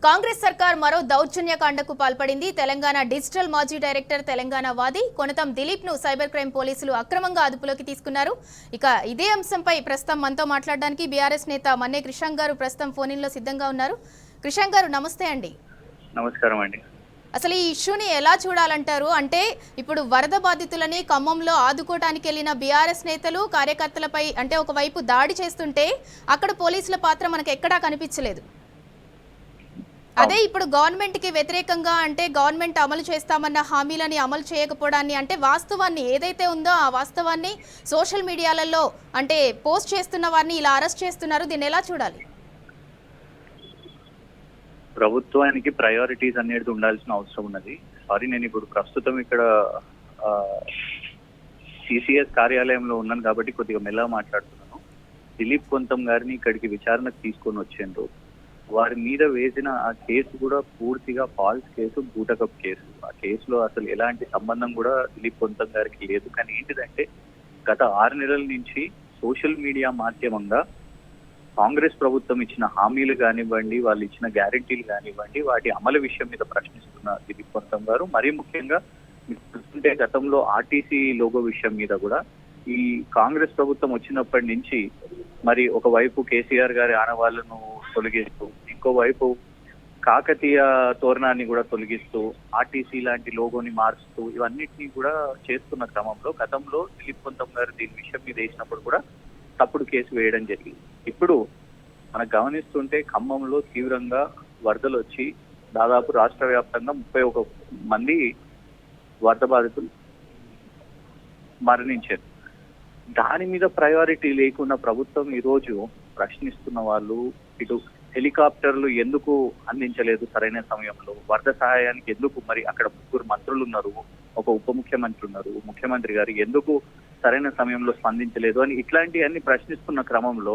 కాంగ్రెస్ సర్కార్ మరో దౌర్జన్యకాండకు పాల్పడింది. తెలంగాణ డిజిటల్ మాజీ డైరెక్టర్, తెలంగాణ వాది కొనతం దిలీప్ ను సైబర్ క్రైమ్ పోలీసులు అక్రమంగా అదుపులోకి తీసుకున్నారు. ఇక ఇదే అంశంపై ప్రస్తుతం మనతో మాట్లాడడానికి బీఆర్ఎస్ నేత మన్నే క్రిషాంక్ గారు ప్రస్తుతం ఫోన్ ఇన్ లో సిద్ధంగా ఉన్నారు. క్రిషాంక్ గారు నమస్తే అండి. నమస్కారం అండి. అసలు ఈ ఇష్యూని ఎలా చూడాలంటారు? అంటే ఇప్పుడు వరద బాధితులని ఖమ్మంలో ఆదుకోవడానికి వెళ్ళిన బీఆర్ఎస్ నేతలు కార్యకర్తలపై అంటే ఒకవైపు దాడి చేస్తుంటే అక్కడ పోలీసుల పాత్ర మనకు ఎక్కడా కనిపించలేదు. అదే ఇప్పుడు గవర్నమెంట్ కి వ్యతిరేకంగా అంటే గవర్నమెంట్ అమలు చేస్తామన్న హామీలని అమలు చేయకపోవడాన్ని అంటే వాస్తవాన్ని ఏదైతే ఉందో ఆ వాస్తవాన్ని సోషల్ మీడియాలలో అంటే పోస్ట్ చేస్తున్న వారిని ఇలా అరెస్ట్ చేస్తున్నారు. దీన్ని ఎలా చూడాలి? ప్రభుత్వానికి ప్రయారిటీస్ అనేది ఉండాల్సిన అవసరం ఉన్నది. సారీ, నేను ఇప్పుడు ప్రస్తుతం ఇక్కడ సిసిఎస్ కార్యాలయంలో ఉన్నాను కాబట్టి కొద్దిగా మెల్లగా మాట్లాడుతున్నాను. దిలీప్ కొంతం గారిని ఇక్కడికి విచారణకు తీసుకొని వచ్చేందుకు వారి మీద వేసిన ఆ కేసు కూడా పూర్తిగా ఫాల్స్ కేసు, బూటకప్ కేసు. ఆ కేసులో అసలు ఎలాంటి సంబంధం కూడా దిలీప్ కొంతం గారికి లేదు. కానీ ఏంటిదంటే గత 6 నెలల నుంచి సోషల్ మీడియా మాధ్యమంగా కాంగ్రెస్ ప్రభుత్వం ఇచ్చిన హామీలు కానివ్వండి, వాళ్ళు ఇచ్చిన గ్యారెంటీలు కానివ్వండి, వాటి అమలు విషయం మీద ప్రశ్నిస్తున్న దిలీప్ కొంతం గారు మరీ ముఖ్యంగా చూస్తుంటే గతంలో ఆర్టీసీ లోగో విషయం మీద కూడా ఈ కాంగ్రెస్ ప్రభుత్వం వచ్చినప్పటి నుంచి మరి ఒకవైపు కేసీఆర్ గారి ఆనవాళ్లను తొలగిస్తూ, ఇంకోవైపు కాకతీయ తోరణాన్ని కూడా తొలగిస్తూ, ఆర్టీసీ లాంటి లోగోని మారుస్తూ ఇవన్నిటినీ కూడా చేస్తున్న క్రమంలో గతంలో దిలీప్ కొంతం గారు దీని విషయం మీద వేసినప్పుడు కూడా తప్పుడు కేసు వేయడం జరిగింది. ఇప్పుడు మనకు గమనిస్తుంటే ఖమ్మంలో తీవ్రంగా వరదలు వచ్చి దాదాపు రాష్ట్ర వ్యాప్తంగా 31 మంది వరద బాధితులు మరణించారు. దాని మీద ప్రయారిటీ లేకుండా ప్రభుత్వం ఈరోజు ప్రశ్నిస్తున్న వాళ్ళు ఇటు హెలికాప్టర్లు ఎందుకు అందించలేదు సరైన సమయంలో, వరద సహాయానికి ఎందుకు మరి అక్కడ 3 మంత్రులు ఉన్నారు, ఒక ఉప ముఖ్యమంత్రి ఉన్నారు, ముఖ్యమంత్రి గారు ఎందుకు సరైన సమయంలో స్పందించలేదు అని ఇట్లాంటివన్నీ ప్రశ్నిస్తున్న క్రమంలో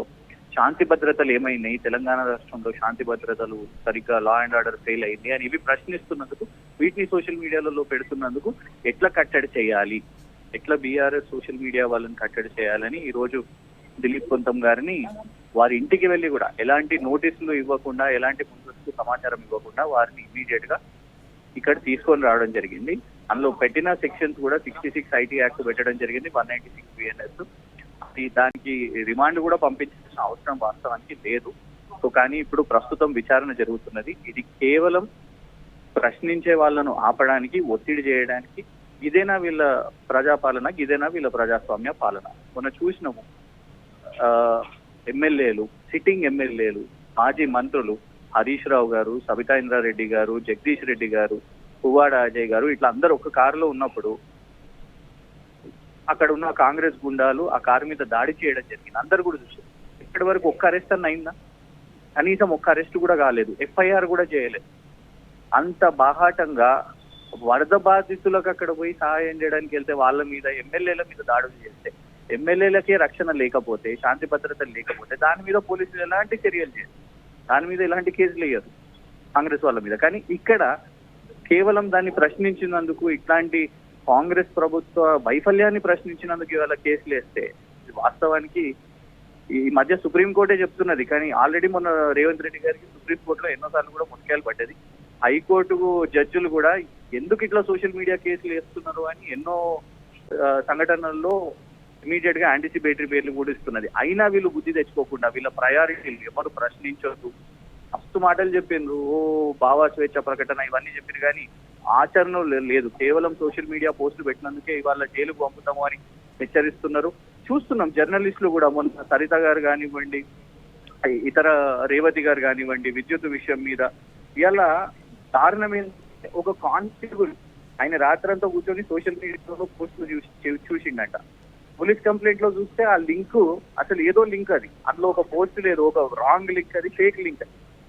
శాంతి భద్రతలు ఏమైనాయి, తెలంగాణ రాష్ట్రంలో శాంతి భద్రతలు సరిగ్గా లా అండ్ ఆర్డర్ ఫెయిల్ అయింది అని ఇవి ప్రశ్నిస్తున్నందుకు, వీటిని సోషల్ మీడియాలలో పెడుతున్నందుకు ఎట్లా కట్టడి చేయాలి, ఎట్లా బీఆర్ఎస్ సోషల్ మీడియా వాళ్ళని కట్టడి చేయాలని ఈ రోజు దిలీప్ కొంతం గారిని వారి ఇంటికి వెళ్ళి కూడా ఎలాంటి నోటీసులు ఇవ్వకుండా, ఎలాంటి ముందస్తు సమాచారం ఇవ్వకుండా వారిని ఇమీడియట్ గా ఇక్కడ తీసుకొని రావడం జరిగింది. అందులో పెట్టిన సెక్షన్స్ కూడా 66 ఐటీ యాక్ట్ పెట్టడం జరిగింది, 196 బిఎన్ఎస్. దానికి రిమాండ్ కూడా పంపించాల్సిన అవసరం వాస్తవానికి లేదు. సో కానీ ఇప్పుడు ప్రస్తుతం విచారణ జరుగుతున్నది. ఇది కేవలం ప్రశ్నించే వాళ్ళను ఆపడానికి, ఒత్తిడి చేయడానికి. ఇదేనా వీళ్ళ ప్రజాపాలన, ఇదేనా వీళ్ళ ప్రజాస్వామ్య పాలన? మొన్న చూసినాము ఎమ్మెల్యేలు, సిట్టింగ్ ఎమ్మెల్యేలు, మాజీ మంత్రులు హరీష్ రావు గారు, సబితా ఇంద్రారెడ్డి గారు, జగదీష్ రెడ్డి గారు, పువ్వాడ అజయ్ గారు ఇట్లా అందరూ ఒక కారులో ఉన్నప్పుడు అక్కడ ఉన్న కాంగ్రెస్ గుండాలు ఆ కారు మీద దాడి చేయడం జరిగింది. అందరు కూడా చూసారు. ఇప్పటి వరకు ఒక్క అరెస్ట్ అన్న అయిందా? కనీసం ఒక్క అరెస్ట్ కూడా కాలేదు, ఎఫ్ఐఆర్ కూడా చేయలేదు. అంత బాహాటంగా వరద బాధితులకు అక్కడ పోయి సహాయం చేయడానికి వెళ్తే వాళ్ళ మీద, ఎమ్మెల్యేల మీద దాడులు చేస్తే, ఎమ్మెల్యేలకే రక్షణ లేకపోతే, శాంతి భద్రతలు లేకపోతే దాని మీద పోలీసులు ఎలాంటి చర్యలు చేయరు, దాని మీద ఎలాంటి కేసులు వేయరు కాంగ్రెస్ వాళ్ళ మీద. కానీ ఇక్కడ కేవలం దాన్ని ప్రశ్నించినందుకు, ఇట్లాంటి కాంగ్రెస్ ప్రభుత్వ వైఫల్యాన్ని ప్రశ్నించినందుకు ఇవాళ కేసులు వేస్తే వాస్తవానికి ఈ మధ్య సుప్రీంకోర్టే చెప్తున్నది. కానీ ఆల్రెడీ మొన్న రేవంత్ రెడ్డి గారికి సుప్రీంకోర్టులో ఎన్నోసార్లు కూడా ముట్టికాయలు పడ్డది. హైకోర్టు జడ్జిలు కూడా ఎందుకు ఇట్లా సోషల్ మీడియా కేసులు వేస్తున్నారు అని ఎన్నో సంఘటనల్లో ఇమీడియట్ గా యాంటిసిపేటరీ పేర్లు కూడా ఇస్తున్నది. అయినా వీళ్ళు బుద్ధి తెచ్చుకోకుండా వీళ్ళ ప్రయారిటీలు ఎవరు ప్రశ్నించొద్దు, మస్తు మాటలు చెప్పిండ్రు, ఓ భావ స్వేచ్ఛ ప్రకటన ఇవన్నీ చెప్పారు, కానీ ఆచరణ లేదు. కేవలం సోషల్ మీడియా పోస్టులు పెట్టినందుకే ఇవాళ జైలుకు పంపుతాము అని హెచ్చరిస్తున్నారు. చూస్తున్నాం జర్నలిస్టులు కూడా, మొన్న సరిత గారు కానివ్వండి, ఇతర రేవతి గారు కానివ్వండి, విద్యుత్ విషయం మీద ఇవాళ దారుణమైన ఒక కానిస్టేబుల్ ఆయన రాత్రంతా కూర్చొని సోషల్ మీడియాలో పోస్టులు చూసిండట. పోలీస్ కంప్లైంట్ లో చూస్తే ఆ లింక్ అసలు ఏదో లింక్, అది అందులో ఒక పోస్ట్ లేదు, ఒక రాంగ్ లింక్, అది ఫేక్ లింక్.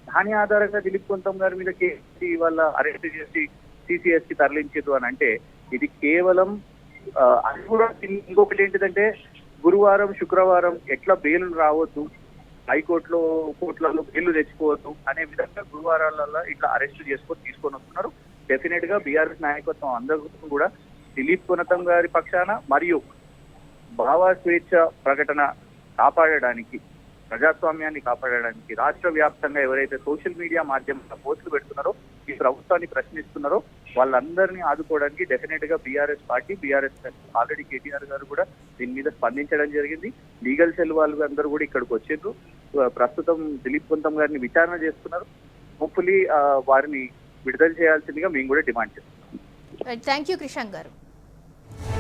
దాని ఆధారంగా దిలీప్ కొంతం గారి మీద కేసు వాళ్ళ అరెస్ట్ చేసి సిసిఎస్ కి తరలించదు అని అంటే ఇది కేవలం అది కూడా. ఇంకొకటి ఏంటిదంటే గురువారం, శుక్రవారం ఎట్లా బెయిల్ రావద్దు, హైకోర్టులో కోర్టులలో బెయిల్ తెచ్చుకోవద్దు అనే విధంగా గురువారాలలో ఇట్లా అరెస్ట్ చేసుకొని తీసుకొని వస్తున్నారు. డెఫినెట్ గా బీఆర్ఎస్ నాయకత్వం అందరూ కూడా దిలీప్ కొంతం గారి పక్షాన మరియు భావ స్వేచ్ఛ ప్రకటన కాపాడడానికి ప్రజాస్వామ్యాన్ని కాపాడడానికి రాష్ట్ర వ్యాప్తంగా ఎవరైతే సోషల్ మీడియా మాధ్యమంలో పోస్టులు పెడుతున్నారో ఈ ప్రభుత్వాన్ని ప్రశ్నిస్తున్నారో వాళ్ళందరినీ ఆదుకోవడానికి డెఫినెట్ గా BRS party BRS already KTR గారు కూడా దీని మీద స్పందించడం జరిగింది. లీగల్ సెల్ వాళ్ళు అందరూ కూడా ఇక్కడికి వచ్చారు. ప్రస్తుతం దిలీప్ గుంతం గారిని విచారణ చేస్తున్నారు. హోప్ఫుల్లీ వారిని విడుదల చేయాల్సిందిగా మేము కూడా డిమాండ్ చేస్తున్నాం. థ్యాంక్ యూ క్రిషాంక్ గారు.